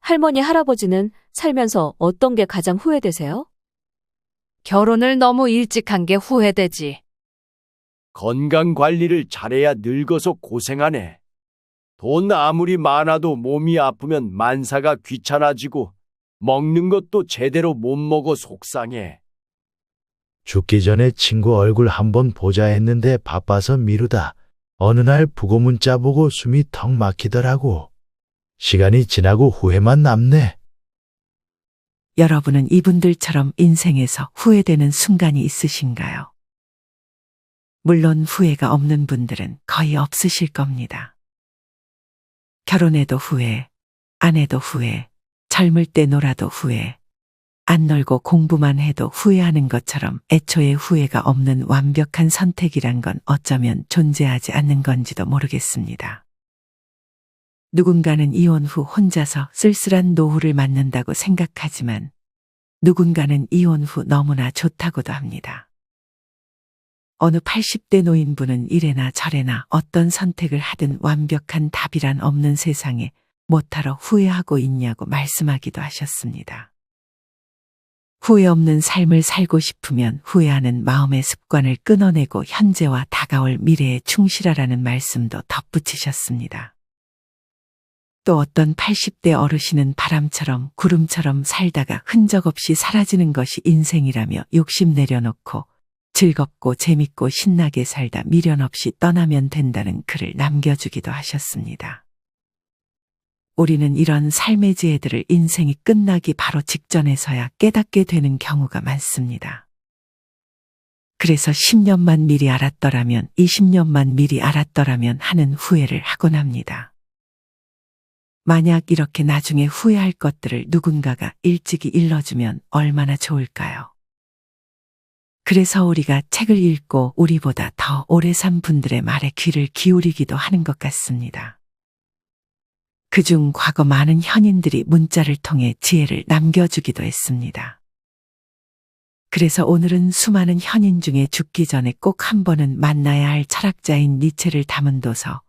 할머니, 할아버지는 살면서 어떤 게 가장 후회되세요? 결혼을 너무 일찍 한 게 후회되지. 건강 관리를 잘해야 늙어서 고생하네. 돈 아무리 많아도 몸이 아프면 만사가 귀찮아지고 먹는 것도 제대로 못 먹어 속상해. 죽기 전에 친구 얼굴 한번 보자 했는데 바빠서 미루다 어느 날 부고 문자 보고 숨이 턱 막히더라고. 시간이 지나고 후회만 남네. 여러분은 이분들처럼 인생에서 후회되는 순간이 있으신가요? 물론 후회가 없는 분들은 거의 없으실 겁니다. 결혼해도 후회, 안 해도 후회, 젊을 때 놀아도 후회, 안 놀고 공부만 해도 후회하는 것처럼 애초에 후회가 없는 완벽한 선택이란 건 어쩌면 존재하지 않는 건지도 모르겠습니다. 누군가는 이혼 후 혼자서 쓸쓸한 노후를 맞는다고 생각하지만 누군가는 이혼 후 너무나 좋다고도 합니다. 어느 80대 노인분은 이래나 저래나 어떤 선택을 하든 완벽한 답이란 없는 세상에 뭐하러 후회하고 있냐고 말씀하기도 하셨습니다. 후회 없는 삶을 살고 싶으면 후회하는 마음의 습관을 끊어내고 현재와 다가올 미래에 충실하라는 말씀도 덧붙이셨습니다. 또 어떤 80대 어르신은 바람처럼 구름처럼 살다가 흔적 없이 사라지는 것이 인생이라며 욕심 내려놓고 즐겁고 재밌고 신나게 살다 미련 없이 떠나면 된다는 글을 남겨주기도 하셨습니다. 우리는 이런 삶의 지혜들을 인생이 끝나기 바로 직전에서야 깨닫게 되는 경우가 많습니다. 그래서 10년만 미리 알았더라면, 20년만 미리 알았더라면 하는 후회를 하곤 합니다. 만약 이렇게 나중에 후회할 것들을 누군가가 일찍이 일러주면 얼마나 좋을까요? 그래서 우리가 책을 읽고 우리보다 더 오래 산 분들의 말에 귀를 기울이기도 하는 것 같습니다. 그중 과거 많은 현인들이 문자를 통해 지혜를 남겨주기도 했습니다. 그래서 오늘은 수많은 현인 중에 죽기 전에 꼭 한 번은 만나야 할 철학자인 니체를 담은 도서,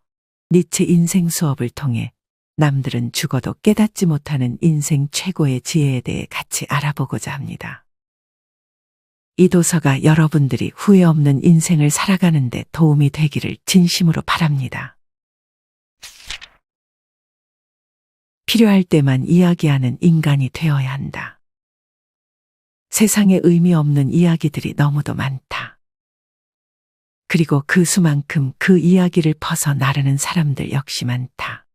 니체 인생 수업을 통해 남들은 죽어도 깨닫지 못하는 인생 최고의 지혜에 대해 같이 알아보고자 합니다. 이 도서가 여러분들이 후회 없는 인생을 살아가는 데 도움이 되기를 진심으로 바랍니다. 필요할 때만 이야기하는 인간이 되어야 한다. 세상에 의미 없는 이야기들이 너무도 많다. 그리고 그 수만큼 그 이야기를 퍼서 나르는 사람들 역시 많다.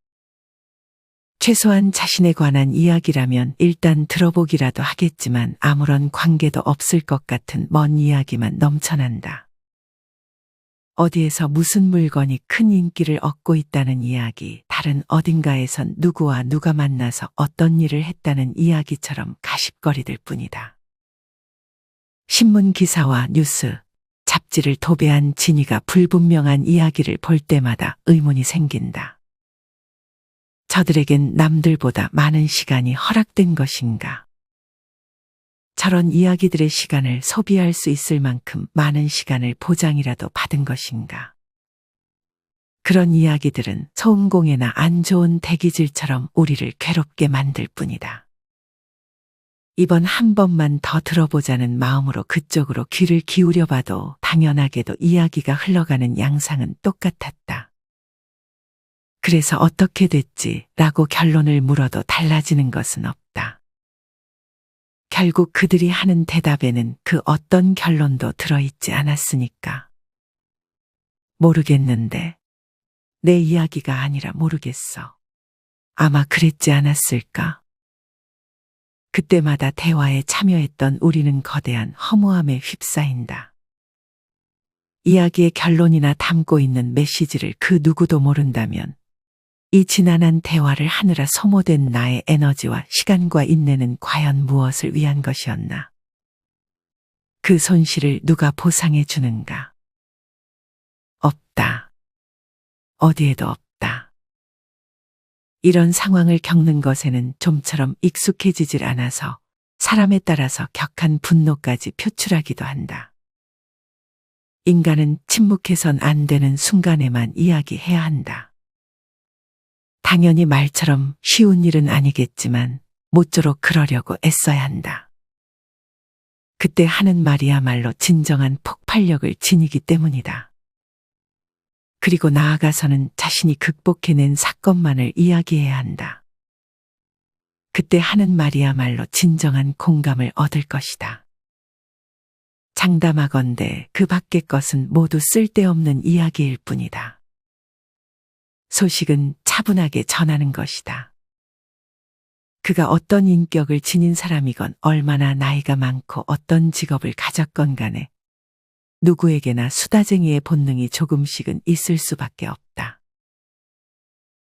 최소한 자신에 관한 이야기라면 일단 들어보기라도 하겠지만 아무런 관계도 없을 것 같은 먼 이야기만 넘쳐난다. 어디에서 무슨 물건이 큰 인기를 얻고 있다는 이야기, 다른 어딘가에선 누구와 누가 만나서 어떤 일을 했다는 이야기처럼 가십거리들 뿐이다. 신문 기사와 뉴스, 잡지를 도배한 진위가 불분명한 이야기를 볼 때마다 의문이 생긴다. 저들에겐 남들보다 많은 시간이 허락된 것인가? 저런 이야기들의 시간을 소비할 수 있을 만큼 많은 시간을 보장이라도 받은 것인가? 그런 이야기들은 소음공해나 안 좋은 대기질처럼 우리를 괴롭게 만들 뿐이다. 이번 한 번만 더 들어보자는 마음으로 그쪽으로 귀를 기울여 봐도 당연하게도 이야기가 흘러가는 양상은 똑같았다. 그래서 어떻게 됐지? 라고 결론을 물어도 달라지는 것은 없다. 결국 그들이 하는 대답에는 그 어떤 결론도 들어있지 않았으니까. 모르겠는데. 내 이야기가 아니라 모르겠어. 아마 그랬지 않았을까? 그때마다 대화에 참여했던 우리는 거대한 허무함에 휩싸인다. 이야기의 결론이나 담고 있는 메시지를 그 누구도 모른다면 이 지난한 대화를 하느라 소모된 나의 에너지와 시간과 인내는 과연 무엇을 위한 것이었나? 그 손실을 누가 보상해 주는가? 없다. 어디에도 없다. 이런 상황을 겪는 것에는 좀처럼 익숙해지질 않아서 사람에 따라서 격한 분노까지 표출하기도 한다. 인간은 침묵해선 안 되는 순간에만 이야기해야 한다. 당연히 말처럼 쉬운 일은 아니겠지만 모쪼록 그러려고 애써야 한다. 그때 하는 말이야말로 진정한 폭발력을 지니기 때문이다. 그리고 나아가서는 자신이 극복해낸 사건만을 이야기해야 한다. 그때 하는 말이야말로 진정한 공감을 얻을 것이다. 장담하건대 그 밖의 것은 모두 쓸데없는 이야기일 뿐이다. 소식은 차분하게 전하는 것이다. 그가 어떤 인격을 지닌 사람이건 얼마나 나이가 많고 어떤 직업을 가졌건 간에 누구에게나 수다쟁이의 본능이 조금씩은 있을 수밖에 없다.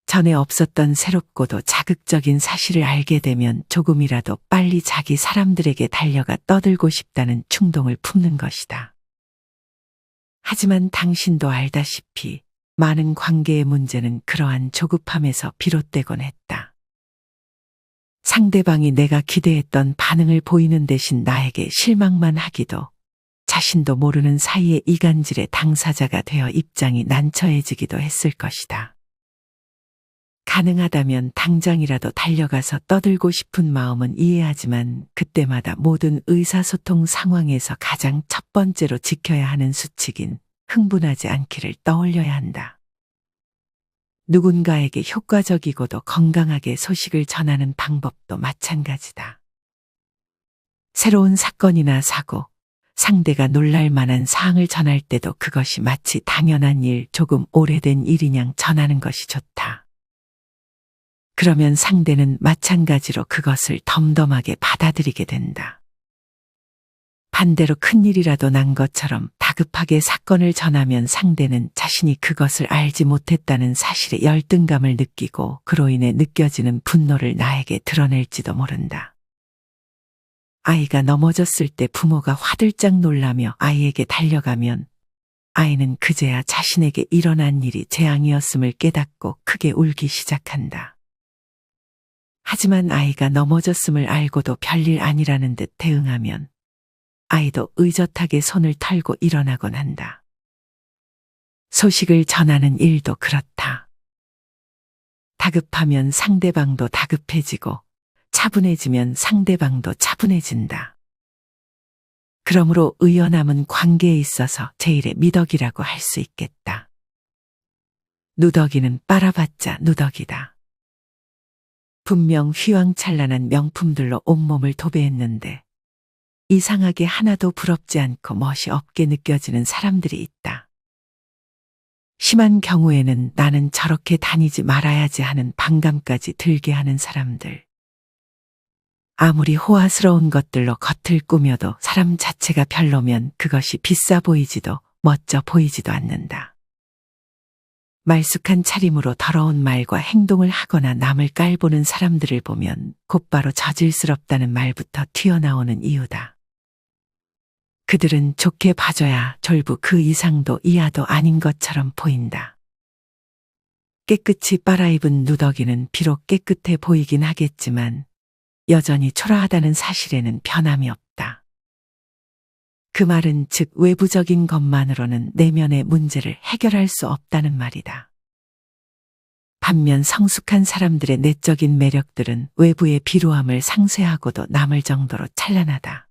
전에 없었던 새롭고도 자극적인 사실을 알게 되면 조금이라도 빨리 자기 사람들에게 달려가 떠들고 싶다는 충동을 품는 것이다. 하지만 당신도 알다시피 많은 관계의 문제는 그러한 조급함에서 비롯되곤 했다. 상대방이 내가 기대했던 반응을 보이는 대신 나에게 실망만 하기도 자신도 모르는 사이에 이간질의 당사자가 되어 입장이 난처해지기도 했을 것이다. 가능하다면 당장이라도 달려가서 떠들고 싶은 마음은 이해하지만 그때마다 모든 의사소통 상황에서 가장 첫 번째로 지켜야 하는 수칙인 흥분하지 않기를 떠올려야 한다. 누군가에게 효과적이고도 건강하게 소식을 전하는 방법도 마찬가지다. 새로운 사건이나 사고, 상대가 놀랄 만한 사항을 전할 때도 그것이 마치 당연한 일, 조금 오래된 일이냥 전하는 것이 좋다. 그러면 상대는 마찬가지로 그것을 덤덤하게 받아들이게 된다. 반대로 큰일이라도 난 것처럼 다급하게 사건을 전하면 상대는 자신이 그것을 알지 못했다는 사실에 열등감을 느끼고 그로 인해 느껴지는 분노를 나에게 드러낼지도 모른다. 아이가 넘어졌을 때 부모가 화들짝 놀라며 아이에게 달려가면 아이는 그제야 자신에게 일어난 일이 재앙이었음을 깨닫고 크게 울기 시작한다. 하지만 아이가 넘어졌음을 알고도 별일 아니라는 듯 대응하면 아이도 의젓하게 손을 털고 일어나곤 한다. 소식을 전하는 일도 그렇다. 다급하면 상대방도 다급해지고 차분해지면 상대방도 차분해진다. 그러므로 의연함은 관계에 있어서 제일의 미덕이라고 할 수 있겠다. 누더기는 빨아봤자 누더기다. 분명 휘황찬란한 명품들로 온몸을 도배했는데 이상하게 하나도 부럽지 않고 멋이 없게 느껴지는 사람들이 있다. 심한 경우에는 나는 저렇게 다니지 말아야지 하는 반감까지 들게 하는 사람들. 아무리 호화스러운 것들로 겉을 꾸며도 사람 자체가 별로면 그것이 비싸 보이지도 멋져 보이지도 않는다. 말쑥한 차림으로 더러운 말과 행동을 하거나 남을 깔보는 사람들을 보면 곧바로 저질스럽다는 말부터 튀어나오는 이유다. 그들은 좋게 봐줘야 졸부 그 이상도 이하도 아닌 것처럼 보인다. 깨끗이 빨아입은 누더기는 비록 깨끗해 보이긴 하겠지만 여전히 초라하다는 사실에는 변함이 없다. 그 말은 즉 외부적인 것만으로는 내면의 문제를 해결할 수 없다는 말이다. 반면 성숙한 사람들의 내적인 매력들은 외부의 비루함을 상쇄하고도 남을 정도로 찬란하다.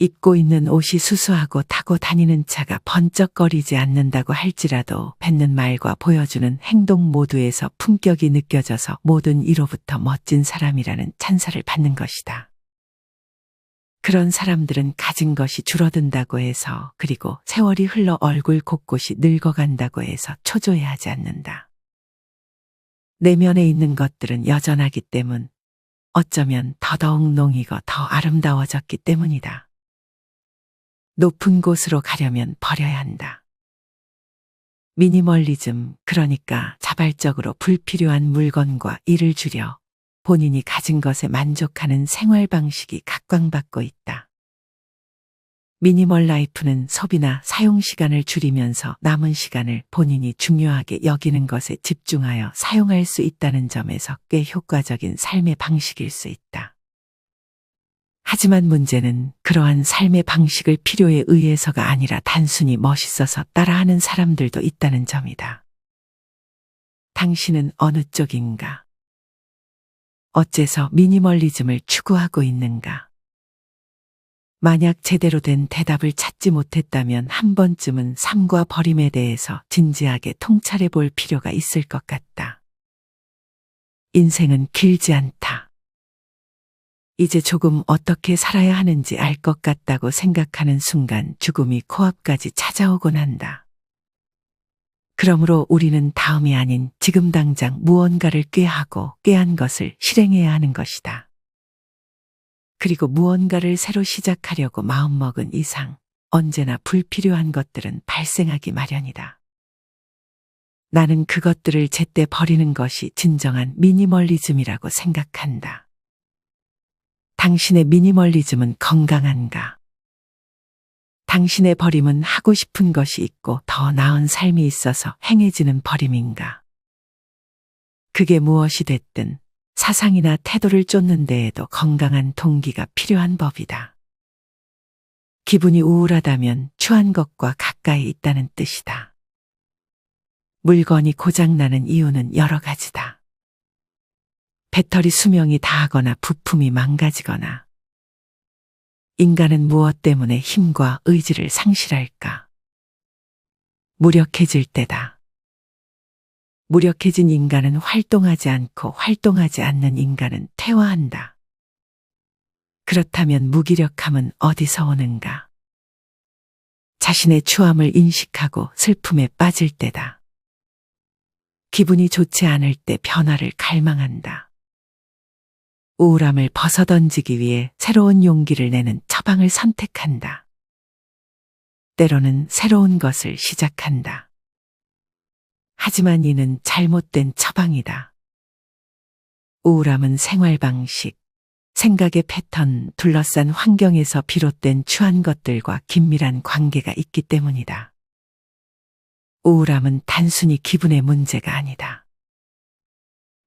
입고 있는 옷이 수수하고 타고 다니는 차가 번쩍거리지 않는다고 할지라도 뱉는 말과 보여주는 행동 모두에서 품격이 느껴져서 모든 이로부터 멋진 사람이라는 찬사를 받는 것이다. 그런 사람들은 가진 것이 줄어든다고 해서 그리고 세월이 흘러 얼굴 곳곳이 늙어간다고 해서 초조해하지 않는다. 내면에 있는 것들은 여전하기 때문 어쩌면 더더욱 농이고 더 아름다워졌기 때문이다. 높은 곳으로 가려면 버려야 한다. 미니멀리즘, 그러니까 자발적으로 불필요한 물건과 일을 줄여 본인이 가진 것에 만족하는 생활 방식이 각광받고 있다. 미니멀 라이프는 소비나 사용 시간을 줄이면서 남은 시간을 본인이 중요하게 여기는 것에 집중하여 사용할 수 있다는 점에서 꽤 효과적인 삶의 방식일 수 있다. 하지만 문제는 그러한 삶의 방식을 필요에 의해서가 아니라 단순히 멋있어서 따라하는 사람들도 있다는 점이다. 당신은 어느 쪽인가? 어째서 미니멀리즘을 추구하고 있는가? 만약 제대로 된 대답을 찾지 못했다면 한 번쯤은 삶과 버림에 대해서 진지하게 통찰해 볼 필요가 있을 것 같다. 인생은 길지 않다. 이제 조금 어떻게 살아야 하는지 알 것 같다고 생각하는 순간 죽음이 코앞까지 찾아오곤 한다. 그러므로 우리는 다음이 아닌 지금 당장 무언가를 꾀하고 꾀한 것을 실행해야 하는 것이다. 그리고 무언가를 새로 시작하려고 마음먹은 이상 언제나 불필요한 것들은 발생하기 마련이다. 나는 그것들을 제때 버리는 것이 진정한 미니멀리즘이라고 생각한다. 당신의 미니멀리즘은 건강한가? 당신의 버림은 하고 싶은 것이 있고 더 나은 삶이 있어서 행해지는 버림인가? 그게 무엇이 됐든 사상이나 태도를 쫓는 데에도 건강한 동기가 필요한 법이다. 기분이 우울하다면 추한 것과 가까이 있다는 뜻이다. 물건이 고장나는 이유는 여러 가지다. 배터리 수명이 다하거나 부품이 망가지거나. 인간은 무엇 때문에 힘과 의지를 상실할까? 무력해질 때다. 무력해진 인간은 활동하지 않고 활동하지 않는 인간은 퇴화한다. 그렇다면 무기력함은 어디서 오는가? 자신의 추함을 인식하고 슬픔에 빠질 때다. 기분이 좋지 않을 때 변화를 갈망한다. 우울함을 벗어던지기 위해 새로운 용기를 내는 처방을 선택한다. 때로는 새로운 것을 시작한다. 하지만 이는 잘못된 처방이다. 우울함은 생활 방식, 생각의 패턴, 둘러싼 환경에서 비롯된 추한 것들과 긴밀한 관계가 있기 때문이다. 우울함은 단순히 기분의 문제가 아니다.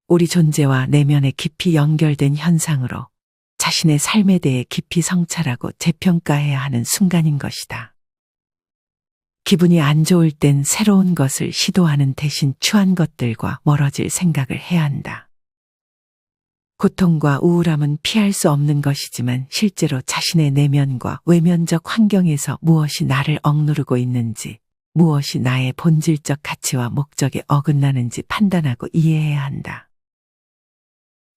우리 존재와 내면에 깊이 연결된 현상으로 자신의 삶에 대해 깊이 성찰하고 재평가해야 하는 순간인 것이다. 기분이 안 좋을 땐 새로운 것을 시도하는 대신 추한 것들과 멀어질 생각을 해야 한다. 고통과 우울함은 피할 수 없는 것이지만 실제로 자신의 내면과 외면적 환경에서 무엇이 나를 억누르고 있는지, 무엇이 나의 본질적 가치와 목적에 어긋나는지 판단하고 이해해야 한다.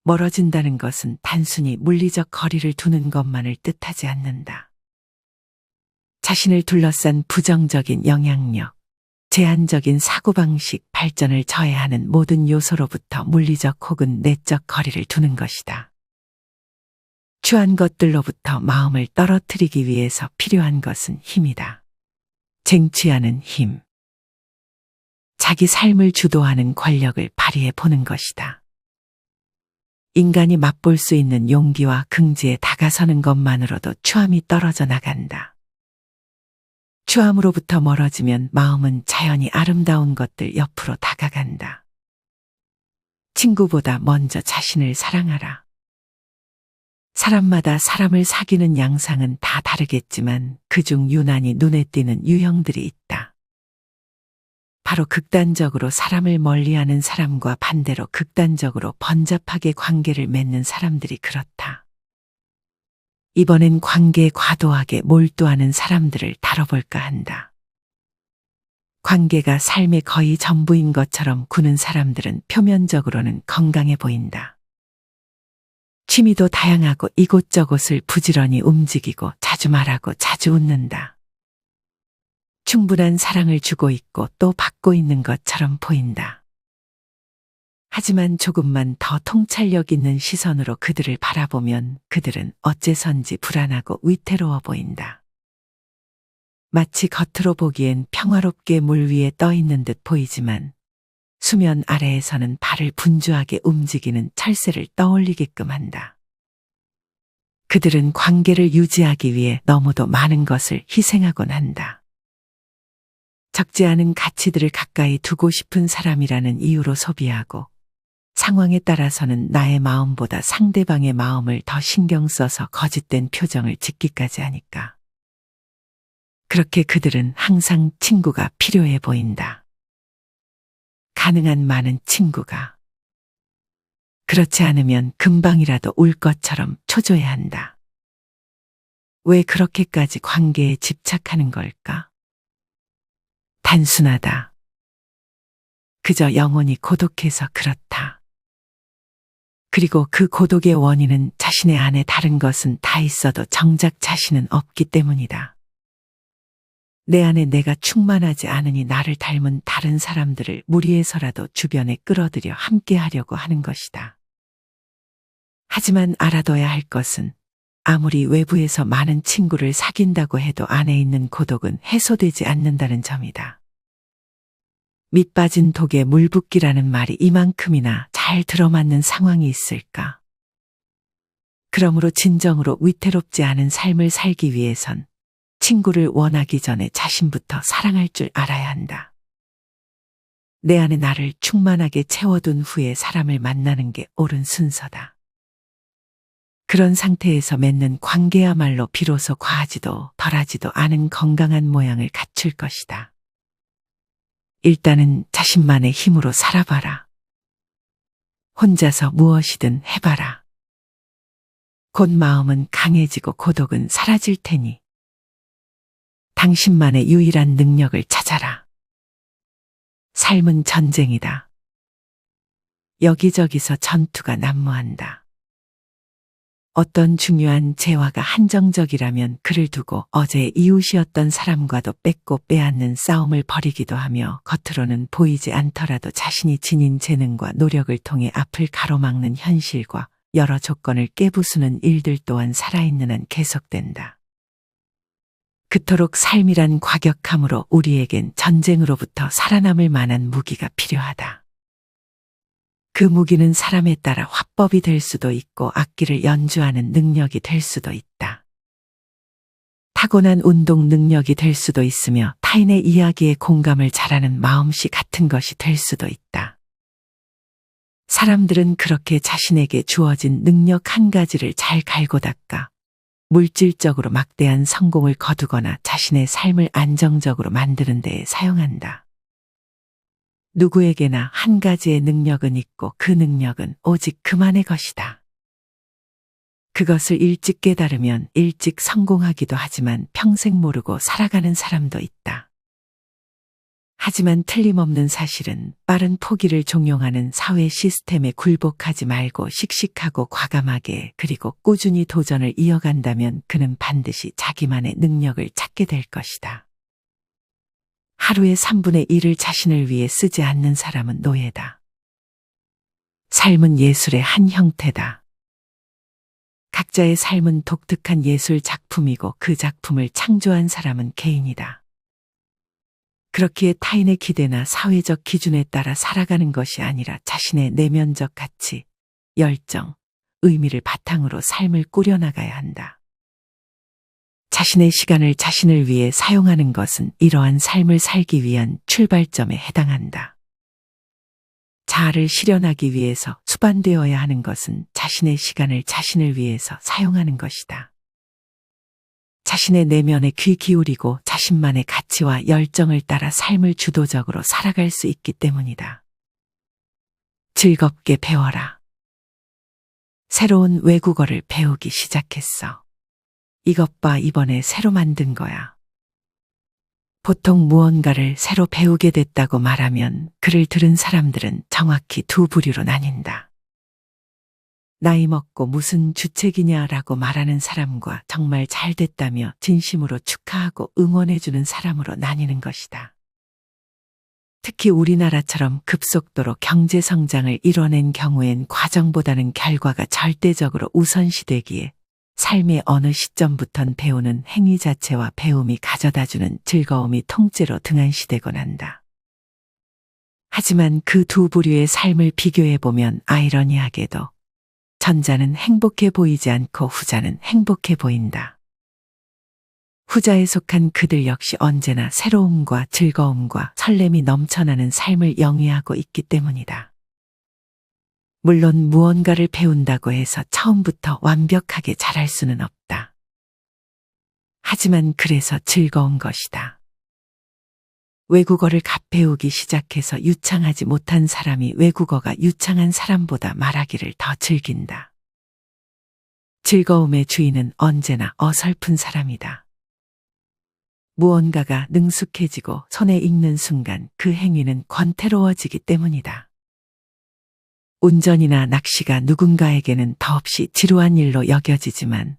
멀어진다는 것은 단순히 물리적 거리를 두는 것만을 뜻하지 않는다. 자신을 둘러싼 부정적인 영향력, 제한적인 사고방식, 발전을 저해하는 모든 요소로부터 물리적 혹은 내적 거리를 두는 것이다. 추한 것들로부터 마음을 떨어뜨리기 위해서 필요한 것은 힘이다. 쟁취하는 힘. 자기 삶을 주도하는 권력을 발휘해 보는 것이다. 인간이 맛볼 수 있는 용기와 긍지에 다가서는 것만으로도 추함이 떨어져 나간다. 추함으로부터 멀어지면 마음은 자연히 아름다운 것들 옆으로 다가간다. 친구보다 먼저 자신을 사랑하라. 사람마다 사람을 사귀는 양상은 다 다르겠지만 그중 유난히 눈에 띄는 유형들이 있다. 바로 극단적으로 사람을 멀리하는 사람과 반대로 극단적으로 번잡하게 관계를 맺는 사람들이 그렇다. 이번엔 관계에 과도하게 몰두하는 사람들을 다뤄볼까 한다. 관계가 삶의 거의 전부인 것처럼 구는 사람들은 표면적으로는 건강해 보인다. 취미도 다양하고 이곳저곳을 부지런히 움직이고 자주 말하고 자주 웃는다. 충분한 사랑을 주고 있고 또 받고 있는 것처럼 보인다. 하지만 조금만 더 통찰력 있는 시선으로 그들을 바라보면 그들은 어째선지 불안하고 위태로워 보인다. 마치 겉으로 보기엔 평화롭게 물 위에 떠 있는 듯 보이지만 수면 아래에서는 발을 분주하게 움직이는 철새를 떠올리게끔 한다. 그들은 관계를 유지하기 위해 너무도 많은 것을 희생하곤 한다. 적지 않은 가치들을 가까이 두고 싶은 사람이라는 이유로 소비하고 상황에 따라서는 나의 마음보다 상대방의 마음을 더 신경 써서 거짓된 표정을 짓기까지 하니까. 그렇게 그들은 항상 친구가 필요해 보인다. 가능한 많은 친구가. 그렇지 않으면 금방이라도 울 것처럼 초조해 한다. 왜 그렇게까지 관계에 집착하는 걸까? 단순하다. 그저 영혼이 고독해서 그렇다. 그리고 그 고독의 원인은 자신의 안에 다른 것은 다 있어도 정작 자신은 없기 때문이다. 내 안에 내가 충만하지 않으니 나를 닮은 다른 사람들을 무리해서라도 주변에 끌어들여 함께 하려고 하는 것이다. 하지만 알아둬야 할 것은 아무리 외부에서 많은 친구를 사귄다고 해도 안에 있는 고독은 해소되지 않는다는 점이다. 밑 빠진 독에 물 붓기라는 말이 이만큼이나 잘 들어맞는 상황이 있을까? 그러므로 진정으로 위태롭지 않은 삶을 살기 위해선 친구를 원하기 전에 자신부터 사랑할 줄 알아야 한다. 내 안에 나를 충만하게 채워둔 후에 사람을 만나는 게 옳은 순서다. 그런 상태에서 맺는 관계야말로 비로소 과하지도 덜하지도 않은 건강한 모양을 갖출 것이다. 일단은 자신만의 힘으로 살아봐라. 혼자서 무엇이든 해봐라. 곧 마음은 강해지고 고독은 사라질 테니 당신만의 유일한 능력을 찾아라. 삶은 전쟁이다. 여기저기서 전투가 난무한다. 어떤 중요한 재화가 한정적이라면 그를 두고 어제 이웃이었던 사람과도 뺏고 빼앗는 싸움을 벌이기도 하며 겉으로는 보이지 않더라도 자신이 지닌 재능과 노력을 통해 앞을 가로막는 현실과 여러 조건을 깨부수는 일들 또한 살아있는 한 계속된다. 그토록 삶이란 과격함으로 우리에겐 전쟁으로부터 살아남을 만한 무기가 필요하다. 그 무기는 사람에 따라 화법이 될 수도 있고 악기를 연주하는 능력이 될 수도 있다. 타고난 운동 능력이 될 수도 있으며 타인의 이야기에 공감을 잘하는 마음씨 같은 것이 될 수도 있다. 사람들은 그렇게 자신에게 주어진 능력 한 가지를 잘 갈고 닦아 물질적으로 막대한 성공을 거두거나 자신의 삶을 안정적으로 만드는 데에 사용한다. 누구에게나 한 가지의 능력은 있고 그 능력은 오직 그만의 것이다. 그것을 일찍 깨달으면 일찍 성공하기도 하지만 평생 모르고 살아가는 사람도 있다. 하지만 틀림없는 사실은 빠른 포기를 종용하는 사회 시스템에 굴복하지 말고 씩씩하고 과감하게 그리고 꾸준히 도전을 이어간다면 그는 반드시 자기만의 능력을 찾게 될 것이다. 하루의 3분의 1을 자신을 위해 쓰지 않는 사람은 노예다. 삶은 예술의 한 형태다. 각자의 삶은 독특한 예술 작품이고 그 작품을 창조한 사람은 개인이다. 그렇기에 타인의 기대나 사회적 기준에 따라 살아가는 것이 아니라 자신의 내면적 가치, 열정, 의미를 바탕으로 삶을 꾸려나가야 한다. 자신의 시간을 자신을 위해 사용하는 것은 이러한 삶을 살기 위한 출발점에 해당한다. 자아를 실현하기 위해서 수반되어야 하는 것은 자신의 시간을 자신을 위해서 사용하는 것이다. 자신의 내면에 귀 기울이고 자신만의 가치와 열정을 따라 삶을 주도적으로 살아갈 수 있기 때문이다. 즐겁게 배워라. 새로운 외국어를 배우기 시작했어. 이것 봐, 이번에 새로 만든 거야. 보통 무언가를 새로 배우게 됐다고 말하면 그를 들은 사람들은 정확히 두 부류로 나뉜다. 나이 먹고 무슨 주책이냐라고 말하는 사람과 정말 잘 됐다며 진심으로 축하하고 응원해주는 사람으로 나뉘는 것이다. 특히 우리나라처럼 급속도로 경제 성장을 이뤄낸 경우엔 과정보다는 결과가 절대적으로 우선시되기에 삶의 어느 시점부턴 배우는 행위 자체와 배움이 가져다주는 즐거움이 통째로 등한시되곤 한다. 하지만 그 두 부류의 삶을 비교해보면 아이러니하게도 전자는 행복해 보이지 않고 후자는 행복해 보인다. 후자에 속한 그들 역시 언제나 새로움과 즐거움과 설렘이 넘쳐나는 삶을 영위하고 있기 때문이다. 물론 무언가를 배운다고 해서 처음부터 완벽하게 잘할 수는 없다. 하지만 그래서 즐거운 것이다. 외국어를 갓배우기 시작해서 유창하지 못한 사람이 외국어가 유창한 사람보다 말하기를 더 즐긴다. 즐거움의 주인은 언제나 어설픈 사람이다. 무언가가 능숙해지고 손에 익는 순간 그 행위는 권태로워지기 때문이다. 운전이나 낚시가 누군가에게는 더없이 지루한 일로 여겨지지만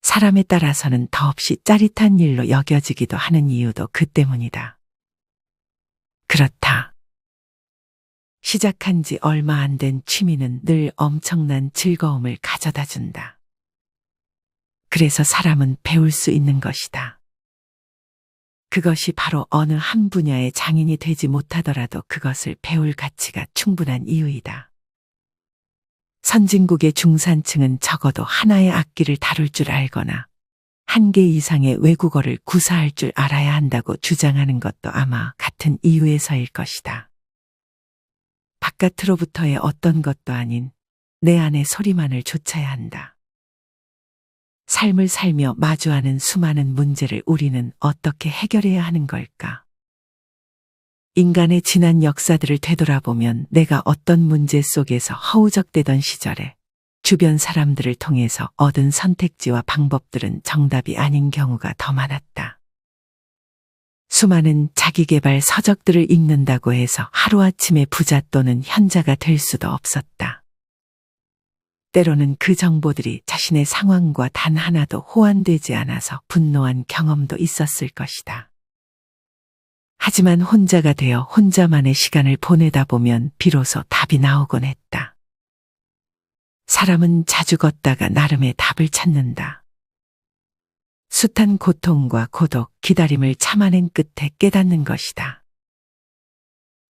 사람에 따라서는 더없이 짜릿한 일로 여겨지기도 하는 이유도 그 때문이다. 그렇다. 시작한 지 얼마 안 된 취미는 늘 엄청난 즐거움을 가져다 준다. 그래서 사람은 배울 수 있는 것이다. 그것이 바로 어느 한 분야의 장인이 되지 못하더라도 그것을 배울 가치가 충분한 이유이다. 선진국의 중산층은 적어도 하나의 악기를 다룰 줄 알거나 한 개 이상의 외국어를 구사할 줄 알아야 한다고 주장하는 것도 아마 같은 이유에서일 것이다. 바깥으로부터의 어떤 것도 아닌 내 안의 소리만을 좇아야 한다. 삶을 살며 마주하는 수많은 문제를 우리는 어떻게 해결해야 하는 걸까? 인간의 지난 역사들을 되돌아보면 내가 어떤 문제 속에서 허우적대던 시절에 주변 사람들을 통해서 얻은 선택지와 방법들은 정답이 아닌 경우가 더 많았다. 수많은 자기계발 서적들을 읽는다고 해서 하루아침에 부자 또는 현자가 될 수도 없었다. 때로는 그 정보들이 자신의 상황과 단 하나도 호환되지 않아서 분노한 경험도 있었을 것이다. 하지만 혼자가 되어 혼자만의 시간을 보내다 보면 비로소 답이 나오곤 했다. 사람은 자주 걷다가 나름의 답을 찾는다. 숱한 고통과 고독, 기다림을 참아낸 끝에 깨닫는 것이다.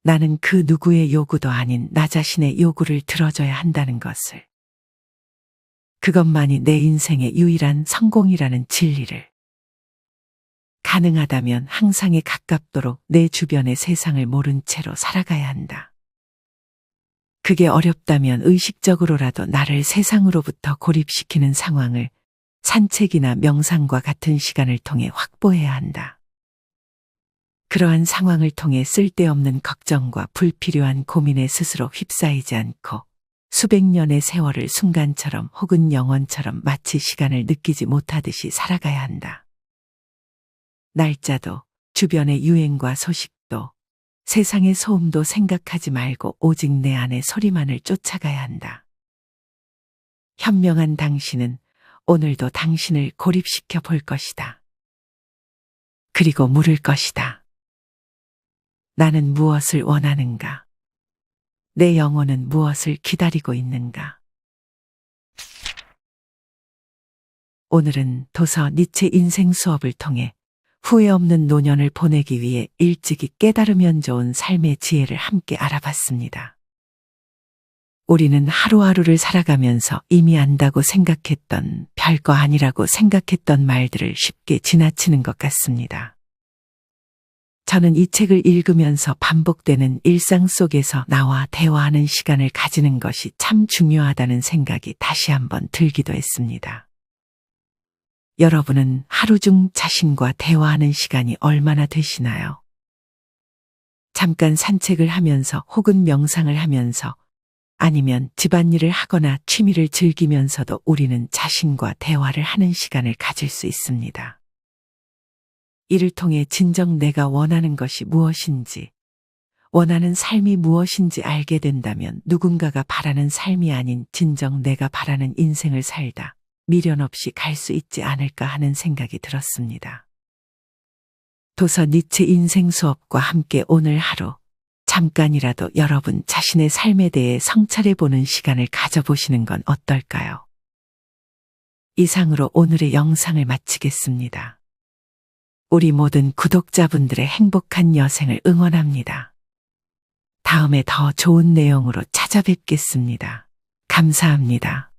나는 그 누구의 요구도 아닌 나 자신의 요구를 들어줘야 한다는 것을. 그것만이 내 인생의 유일한 성공이라는 진리를. 가능하다면 항상에 가깝도록 내 주변의 세상을 모른 채로 살아가야 한다. 그게 어렵다면 의식적으로라도 나를 세상으로부터 고립시키는 상황을 산책이나 명상과 같은 시간을 통해 확보해야 한다. 그러한 상황을 통해 쓸데없는 걱정과 불필요한 고민에 스스로 휩싸이지 않고 수백 년의 세월을 순간처럼 혹은 영원처럼 마치 시간을 느끼지 못하듯이 살아가야 한다. 날짜도 주변의 유행과 소식도 세상의 소음도 생각하지 말고 오직 내 안의 소리만을 쫓아가야 한다. 현명한 당신은 오늘도 당신을 고립시켜 볼 것이다. 그리고 물을 것이다. 나는 무엇을 원하는가? 내 영혼은 무엇을 기다리고 있는가? 오늘은 도서 니체 인생 수업을 통해 후회 없는 노년을 보내기 위해 일찍이 깨달으면 좋은 삶의 지혜를 함께 알아봤습니다. 우리는 하루하루를 살아가면서 이미 안다고 생각했던, 별거 아니라고 생각했던 말들을 쉽게 지나치는 것 같습니다. 저는 이 책을 읽으면서 반복되는 일상 속에서 나와 대화하는 시간을 가지는 것이 참 중요하다는 생각이 다시 한번 들기도 했습니다. 여러분은 하루 중 자신과 대화하는 시간이 얼마나 되시나요? 잠깐 산책을 하면서 혹은 명상을 하면서 아니면 집안일을 하거나 취미를 즐기면서도 우리는 자신과 대화를 하는 시간을 가질 수 있습니다. 이를 통해 진정 내가 원하는 것이 무엇인지, 원하는 삶이 무엇인지 알게 된다면 누군가가 바라는 삶이 아닌 진정 내가 바라는 인생을 살다 미련 없이 갈 수 있지 않을까 하는 생각이 들었습니다. 도서 니체 인생 수업과 함께 오늘 하루 잠깐이라도 여러분 자신의 삶에 대해 성찰해보는 시간을 가져보시는 건 어떨까요? 이상으로 오늘의 영상을 마치겠습니다. 우리 모든 구독자분들의 행복한 여생을 응원합니다. 다음에 더 좋은 내용으로 찾아뵙겠습니다. 감사합니다.